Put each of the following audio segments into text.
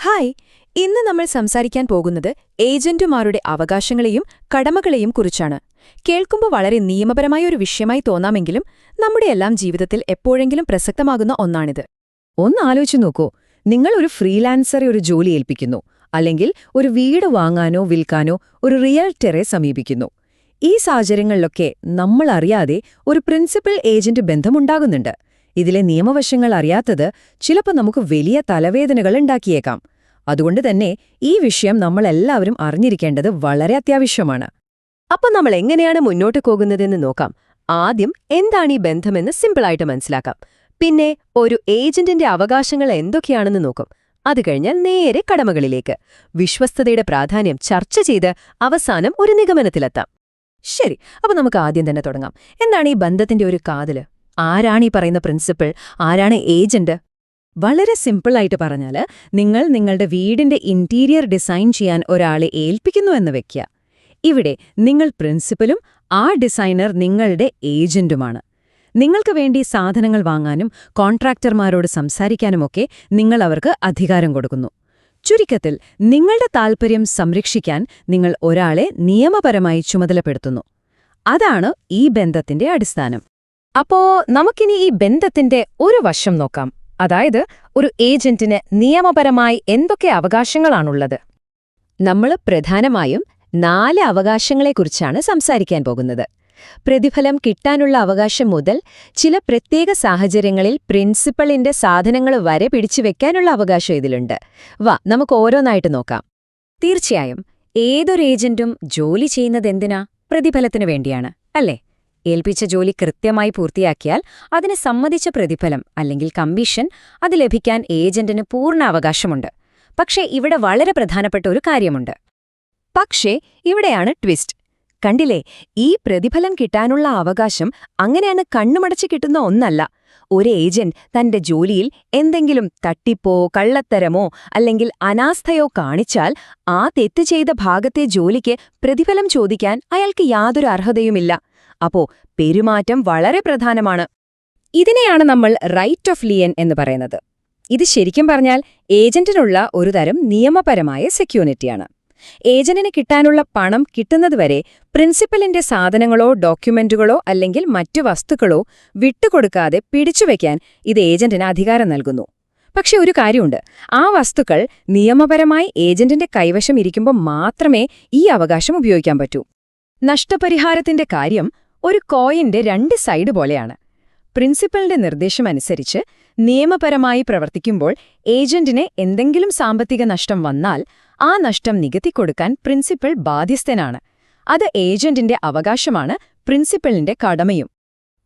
Hi, ഇന്ന് നമ്മൾ സംസാരിക്കാൻ പോകുന്നത് ഏജന്റുമാരുടെ അവകാശങ്ങളെയും കടമകളെയും കുറിച്ചാണ്. കേൾക്കുമ്പോൾ വളരെ നിയമപരമായ ഒരു വിഷയമായി തോന്നാമെങ്കിലും നമ്മുടെയെല്ലാം ജീവിതത്തിൽ എപ്പോഴെങ്കിലും പ്രസക്തമാകുന്ന ഒന്നാണിത്. ഒന്ന് ആലോചിച്ചു നോക്കൂ. നിങ്ങൾ ഒരു ഫ്രീലാൻസറെ ഒരു ജോലി ഏൽപ്പിക്കുന്നു, അല്ലെങ്കിൽ ഒരു വീട് വാങ്ങാനോ വിൽക്കാനോ ഒരു റിയൽറ്ററെ സമീപിക്കുന്നു. ഈ സാഹചര്യങ്ങളിലൊക്കെ നമ്മൾ അറിയാതെ ഒരു പ്രിൻസിപ്പൽ ഏജന്റ് ബന്ധമുണ്ടാകുന്നുണ്ട്. ഇതിലെ നിയമവശങ്ങൾ അറിയാത്തത് ചിലപ്പോൾ നമുക്ക് വലിയ തലവേദനകൾ ഉണ്ടാക്കിയേക്കാം. അതുകൊണ്ട് തന്നെ ഈ വിഷയം നമ്മളെല്ലാവരും അറിഞ്ഞിരിക്കേണ്ടത് വളരെ അത്യാവശ്യമാണ്. അപ്പോൾ നമ്മൾ എങ്ങനെയാണ് മുന്നോട്ട് പോകുന്നതെന്ന് നോക്കാം. ആദ്യം എന്താണ് ഈ ബന്ധമെന്ന് സിമ്പിളായിട്ട് മനസ്സിലാക്കാം. പിന്നെ ഒരു ഏജന്റിന്റെ അവകാശങ്ങൾ എന്തൊക്കെയാണെന്ന് നോക്കും. അത് കഴിഞ്ഞാൽ നേരെ കടമകളിലേക്ക് വിശ്വസ്തതയുടെ പ്രാധാന്യം ചർച്ച ചെയ്ത് അവസാനം ഒരു നിഗമനത്തിലെത്താം. ശരി, അപ്പോൾ നമുക്ക് ആദ്യം തന്നെ തുടങ്ങാം. എന്താണ് ഈ ബന്ധത്തിന്റെ ഒരു കാതല്? ആരാണ് ഈ പറയുന്ന പ്രിൻസിപ്പൽ? ആരാണ് ഏജന്റ്? വളരെ സിമ്പിളായിട്ട് പറഞ്ഞാൽ, നിങ്ങൾ നിങ്ങളുടെ വീടിന്റെ ഇന്റീരിയർ ഡിസൈൻ ചെയ്യാൻ ഒരാളെ ഏൽപ്പിക്കുന്നു എന്ന് വെക്കുക. ഇവിടെ നിങ്ങൾ പ്രിൻസിപ്പലും ആ ഡിസൈനർ നിങ്ങളുടെ ഏജന്റുമാണ്. നിങ്ങൾക്ക് വേണ്ടി സാധനങ്ങൾ വാങ്ങാനും കോൺട്രാക്ടർമാരോട് സംസാരിക്കാനുമൊക്കെ നിങ്ങൾ അവർക്ക് അധികാരം കൊടുക്കുന്നു. ചുരുക്കത്തിൽ, നിങ്ങളുടെ താൽപ്പര്യം സംരക്ഷിക്കാൻ നിങ്ങൾ ഒരാളെ നിയമപരമായി ചുമതലപ്പെടുത്തുന്നു. അതാണ് ഈ ബന്ധത്തിന്റെ അടിസ്ഥാനം. അപ്പോ നമുക്കിനി ഈ ബന്ധത്തിന്റെ ഒരു വശം നോക്കാം. അതായത്, ഒരു ഏജന്റിന് നിയമപരമായി എന്തൊക്കെ അവകാശങ്ങളാണുള്ളത്? നമ്മൾ പ്രധാനമായും 4 അവകാശങ്ങളെക്കുറിച്ചാണ് സംസാരിക്കാൻ പോകുന്നത്. പ്രതിഫലം കിട്ടാനുള്ള അവകാശം മുതൽ ചില പ്രത്യേക സാഹചര്യങ്ങളിൽ പ്രിൻസിപ്പളിന്റെ സാധനങ്ങൾ വരെ പിടിച്ചുവെക്കാനുള്ള അവകാശം ഇതിലുണ്ട്. നമുക്ക് ഓരോന്നായിട്ട് നോക്കാം. തീർച്ചയായും ഏതൊരു ഏജന്റും ജോലി ചെയ്യുന്നതെന്തിനാ? പ്രതിഫലത്തിനു വേണ്ടിയാണ്, അല്ലേ? ഏൽപ്പിച്ച ജോലി കൃത്യമായി പൂർത്തിയാക്കിയാൽ അതിന് സമ്മതിച്ച പ്രതിഫലം അല്ലെങ്കിൽ കമ്മീഷൻ അത് ലഭിക്കാൻ ഏജന്റിന് പൂർണ്ണ അവകാശമുണ്ട്. പക്ഷേ ഇവിടെ വളരെ പ്രധാനപ്പെട്ട ഒരു കാര്യമുണ്ട്. പക്ഷേ ഇവിടെയാണ് ട്വിസ്റ്റ്. കണ്ടില്ലേ, ഈ പ്രതിഫലം കിട്ടാനുള്ള അവകാശം അങ്ങനെയാണ് കണ്ണുമടച്ച് കിട്ടുന്ന ഒന്നല്ല. ഒരു ഏജന്റ് തന്റെ ജോലിയിൽ എന്തെങ്കിലും തട്ടിപ്പോ കള്ളത്തരമോ അല്ലെങ്കിൽ അനാസ്ഥയോ കാണിച്ചാൽ ആ തെറ്റ് ചെയ്ത ഭാഗത്തെ ജോലിക്ക് പ്രതിഫലം ചോദിക്കാൻ അയാൾക്ക് യാതൊരു അർഹതയുമില്ല. അപ്പോ പെരുമാറ്റം വളരെ പ്രധാനമാണ്. ഇതിനെയാണ് നമ്മൾ റൈറ്റ് ഓഫ് ലിയൻ എന്ന് പറയുന്നത്. ഇത് ശരിക്കും പറഞ്ഞാൽ ഏജന്റിനുള്ള ഒരു തരം നിയമപരമായ സെക്യൂരിറ്റിയാണ്. ഏജന്റിന് കിട്ടാനുള്ള പണം കിട്ടുന്നതുവരെ പ്രിൻസിപ്പലിന്റെ സാധനങ്ങളോ ഡോക്യുമെന്റുകളോ അല്ലെങ്കിൽ മറ്റു വസ്തുക്കളോ വിട്ടുകൊടുക്കാതെ പിടിച്ചുവെക്കാൻ ഇത് ഏജന്റിന് അധികാരം നൽകുന്നു. പക്ഷെ ഒരു കാര്യമുണ്ട്, ആ വസ്തുക്കൾ നിയമപരമായി ഏജന്റിന്റെ കൈവശം ഇരിക്കുമ്പോൾ മാത്രമേ ഈ അവകാശം ഉപയോഗിക്കാൻ പറ്റൂ. നഷ്ടപരിഹാരത്തിന്റെ കാര്യം ഒരു കോയിന്റെ 2 സൈഡ് പോലെയാണ്. പ്രിൻസിപ്പലിന്റെ നിർദ്ദേശമനുസരിച്ച് നിയമപരമായി പ്രവർത്തിക്കുമ്പോൾ ഏജന്റിന് എന്തെങ്കിലും സാമ്പത്തിക നഷ്ടം വന്നാൽ ആ നഷ്ടം നികത്തിക്കൊടുക്കാൻ പ്രിൻസിപ്പൽ ബാധ്യസ്ഥനാണ്. അത് ഏജന്റിന്റെ അവകാശമാണ്, പ്രിൻസിപ്പലിന്റെ കടമയും.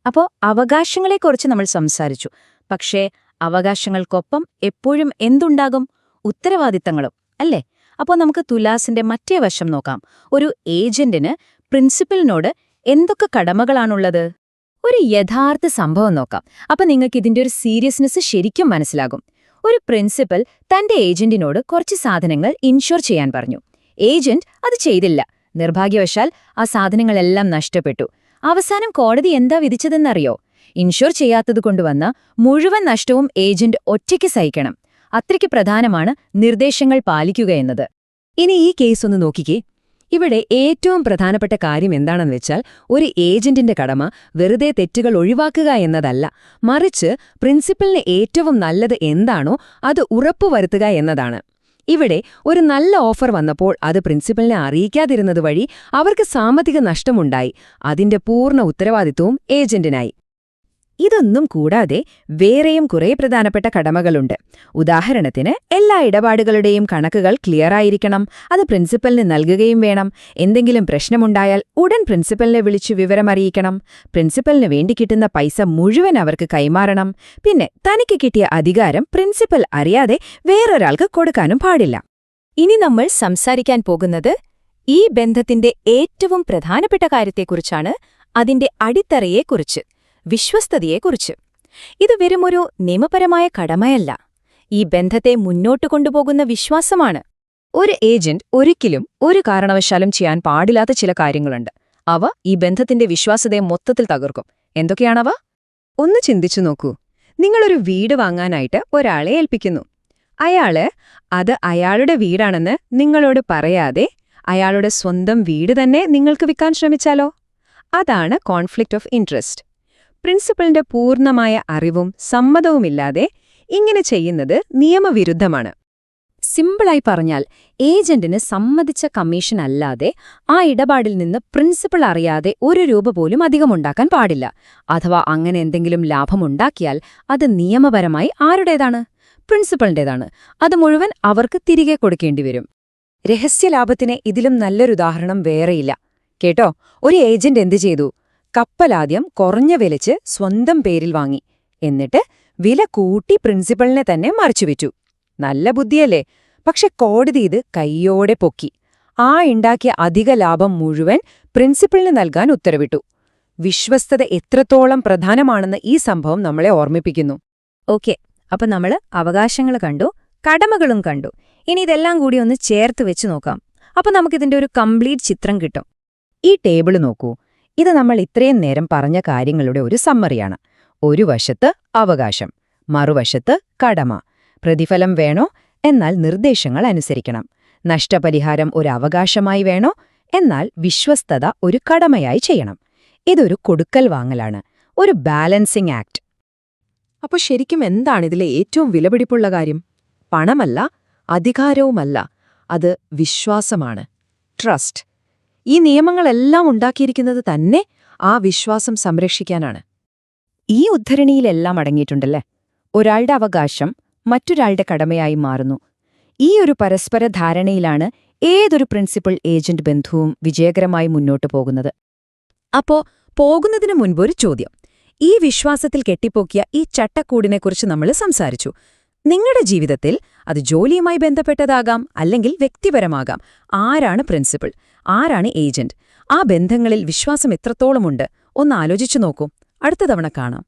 അപ്പോ അവകാശങ്ങളെക്കുറിച്ച് നമ്മൾ സംസാരിച്ചു. പക്ഷേ അവകാശങ്ങൾക്കൊപ്പം എപ്പോഴും എന്തുണ്ടാകും? ഉത്തരവാദിത്തങ്ങളും, അല്ലേ? അപ്പോൾ നമുക്ക് തുലാസിന്റെ മറ്റേ വശം നോക്കാം. ഒരു ഏജന്റിന് പ്രിൻസിപ്പലിനോട് എന്തൊക്കെ കടമകളാണുള്ളത്? ഒരു യഥാർത്ഥ സംഭവം നോക്കാം. അപ്പൊ നിങ്ങൾക്ക് ഇതിന്റെ ഒരു സീരിയസ്നെസ് ശരിക്കും മനസ്സിലാകും. ഒരു പ്രിൻസിപ്പൽ തന്റെ ഏജന്റിനോട് കുറച്ച് സാധനങ്ങൾ ഇൻഷുർ ചെയ്യാൻ പറഞ്ഞു. ഏജന്റ് അത് ചെയ്തില്ല. നിർഭാഗ്യവശാൽ ആ സാധനങ്ങളെല്ലാം നഷ്ടപ്പെട്ടു. അവസാനം കോടതി എന്താ വിധിച്ചതെന്നറിയോ? ഇൻഷുർ ചെയ്യാത്തതുകൊണ്ടുവന്ന മുഴുവൻ നഷ്ടവും ഏജന്റ് ഒറ്റയ്ക്ക് സഹിക്കണം. അത്രയ്ക്ക് പ്രധാനമാണ് നിർദ്ദേശങ്ങൾ പാലിക്കുക എന്നത്. ഇനി ഈ കേസ് ഒന്ന് നോക്കിക്കേ. ഇവിടെ ഏറ്റവും പ്രധാനപ്പെട്ട കാര്യം എന്താണെന്ന് വെച്ചാൽ, ഒരു ഏജന്റിന്റെ കടമ വെറുതെ തെറ്റുകൾ ഒഴിവാക്കുക എന്നതല്ല, മറിച്ച് പ്രിൻസിപ്പലിന് ഏറ്റവും നല്ലത് എന്താണോ അത് ഉറപ്പുവരുത്തുക എന്നതാണ്. ഇവിടെ ഒരു നല്ല ഓഫർ വന്നപ്പോൾ അത് പ്രിൻസിപ്പലിനെ അറിയിക്കാതിരുന്നത് വഴി അവർക്ക് സാമ്പത്തിക നഷ്ടമുണ്ടായി. അതിന്റെ പൂർണ്ണ ഉത്തരവാദിത്വവും ഏജന്റിനായി. ഇതൊന്നും കൂടാതെ വേറെയും കുറേ പ്രധാനപ്പെട്ട കടമകളുണ്ട്. ഉദാഹരണത്തിന്, എല്ലാ ഇടപാടുകളുടെയും കണക്കുകൾ ക്ലിയറായിരിക്കണം. അത് പ്രിൻസിപ്പലിന് നൽകുകയും വേണം. എന്തെങ്കിലും പ്രശ്നമുണ്ടായാൽ ഉടൻ പ്രിൻസിപ്പലിനെ വിളിച്ചു വിവരമറിയിക്കണം. പ്രിൻസിപ്പലിന് വേണ്ടി കിട്ടുന്ന പൈസ മുഴുവൻ അവർക്ക് കൈമാറണം. പിന്നെ തനിക്ക് കിട്ടിയ അധികാരം പ്രിൻസിപ്പൽ അറിയാതെ വേറൊരാൾക്ക് കൊടുക്കാനും പാടില്ല. ഇനി നമ്മൾ സംസാരിക്കാൻ പോകുന്നത് ഈ ബന്ധത്തിന്റെ ഏറ്റവും പ്രധാനപ്പെട്ട കാര്യത്തെക്കുറിച്ചാണ്, അതിന്റെ അടിത്തറയെക്കുറിച്ച്, വിശ്വസ്തതയെക്കുറിച്ച്. ഇത് വെറുമൊരു നിയമപരമായ കടമയല്ല, ഈ ബന്ധത്തെ മുന്നോട്ട് കൊണ്ടുപോകുന്ന വിശ്വാസമാണ്. ഒരു ഏജന്റ് ഒരിക്കലും ഒരു കാരണവശാലും ചെയ്യാൻ പാടില്ലാത്ത ചില കാര്യങ്ങളുണ്ട്. അവ ഈ ബന്ധത്തിന്റെ വിശ്വാസ്യതയെ മൊത്തത്തിൽ തകർക്കും. എന്തൊക്കെയാണവ? ഒന്ന് ചിന്തിച്ചു നോക്കൂ. നിങ്ങളൊരു വീട് വാങ്ങാനായിട്ട് ഒരാളെ ഏൽപ്പിക്കുന്നു. അത് അയാളുടെ വീടാണെന്ന് നിങ്ങളോട് പറയാതെ അയാളുടെ സ്വന്തം വീട് തന്നെ നിങ്ങൾക്ക് വിൽക്കാൻ ശ്രമിച്ചാലോ? അതാണ് കോൺഫ്ലിക്റ്റ് ഓഫ് ഇൻട്രസ്റ്റ്. പ്രിൻസിപ്പലിന്റെ പൂർണ്ണമായ അറിവും സമ്മതവുമില്ലാതെ ഇങ്ങനെ ചെയ്യുന്നത് നിയമവിരുദ്ധമാണ്. സിമ്പിളായി പറഞ്ഞാൽ, ഏജന്റിന് സമ്മതിച്ച കമ്മീഷൻ അല്ലാതെ ആ ഇടപാടിൽ നിന്ന് പ്രിൻസിപ്പൽ അറിയാതെ ഒരു രൂപ പോലും അധികമുണ്ടാക്കാൻ പാടില്ല. അഥവാ അങ്ങനെ എന്തെങ്കിലും ലാഭമുണ്ടാക്കിയാൽ അത് നിയമപരമായി ആരുടേതാണ്? പ്രിൻസിപ്പലിന്റേതാണ്. അത് മുഴുവൻ അവർക്ക് തിരികെ കൊടുക്കേണ്ടി വരും. രഹസ്യലാഭത്തിന് ഇതിലും നല്ലൊരുദാഹരണം വേറെയില്ല. കേട്ടോ, ഒരു ഏജന്റ് എന്തു ചെയ്തു? കപ്പലാദ്യം കുറഞ്ഞ വിലച്ച് സ്വന്തം പേരിൽ വാങ്ങി, എന്നിട്ട് വില കൂട്ടി പ്രിൻസിപ്പലിനെ തന്നെ മറിച്ചുവിറ്റു. നല്ല ബുദ്ധിയല്ലേ? പക്ഷെ കോടതി ഇത് കൈയോടെ പൊക്കി. ഉണ്ടാക്കിയ അധിക ലാഭം മുഴുവൻ പ്രിൻസിപ്പലിന് നൽകാൻ ഉത്തരവിട്ടു. വിശ്വസ്തത എത്രത്തോളം പ്രധാനമാണെന്ന് ഈ സംഭവം നമ്മളെ ഓർമ്മിപ്പിക്കുന്നു. ഓക്കെ, അപ്പൊ നമ്മള് അവകാശങ്ങൾ കണ്ടു, കടമകളും കണ്ടു. ഇനി ഇതെല്ലാം കൂടി ഒന്ന് ചേർത്ത് വെച്ച് നോക്കാം. അപ്പൊ നമുക്കിതിന്റെ ഒരു കംപ്ലീറ്റ് ചിത്രം കിട്ടും. ഈ ടേബിള് നോക്കൂ. ഇത് നമ്മൾ ഇത്രയും നേരം പറഞ്ഞ കാര്യങ്ങളുടെ ഒരു സമ്മറിയാണ്. ഒരു വശത്ത് അവകാശം, മറുവശത്ത് കടമ. പ്രതിഫലം വേണോ? എന്നാൽ നിർദ്ദേശങ്ങൾ അനുസരിക്കണം. നഷ്ടപരിഹാരം ഒരു അവകാശമായി വേണോ? എന്നാൽ വിശ്വസ്തത ഒരു കടമയായി ചെയ്യണം. ഇതൊരു കൊടുക്കൽ വാങ്ങലാണ്, ഒരു ബാലൻസിംഗ് ആക്ട്. അപ്പോൾ ശരിക്കും എന്താണിതിലെ ഏറ്റവും വിലപിടിപ്പുള്ള കാര്യം? പണമല്ല, അധികാരവുമല്ല, അത് വിശ്വാസമാണ്. ട്രസ്റ്റ്. ഈ നിയമങ്ങളെല്ലാം ഉണ്ടാക്കിയിരിക്കുന്നത് തന്നെ ആ വിശ്വാസം സംരക്ഷിക്കാനാണ്. ഈ ഉദ്ധരണിയിലെല്ലാം അടങ്ങിയിട്ടുണ്ടല്ലേ? ഒരാളുടെ അവകാശം മറ്റൊരാളുടെ കടമയായി മാറുന്നു. ഈ ഒരു പരസ്പര ധാരണയിലാണ് ഏതൊരു പ്രിൻസിപ്പൽ ഏജന്റ് ബന്ധവും വിജയകരമായി മുന്നോട്ടു പോകുന്നത്. അപ്പോ പോകുന്നതിനു മുൻപൊരു ചോദ്യം. ഈ വിശ്വാസത്തിൽ കെട്ടിപ്പോക്കിയ ഈ ചട്ടക്കൂടിനെക്കുറിച്ച് നമ്മൾ സംസാരിച്ചു. നിങ്ങളുടെ ജീവിതത്തിൽ അത് ജോലിയുമായി ബന്ധപ്പെട്ടതാകാം, അല്ലെങ്കിൽ വ്യക്തിപരമാകാം. ആരാണ് പ്രിൻസിപ്പൽ? ആരാണ് ഏജന്റ്? ആ ബന്ധങ്ങളിൽ വിശ്വാസം എത്രത്തോളമുണ്ട്? ഒന്ന് ആലോചിച്ചു നോക്കൂ. അടുത്ത തവണ കാണാം.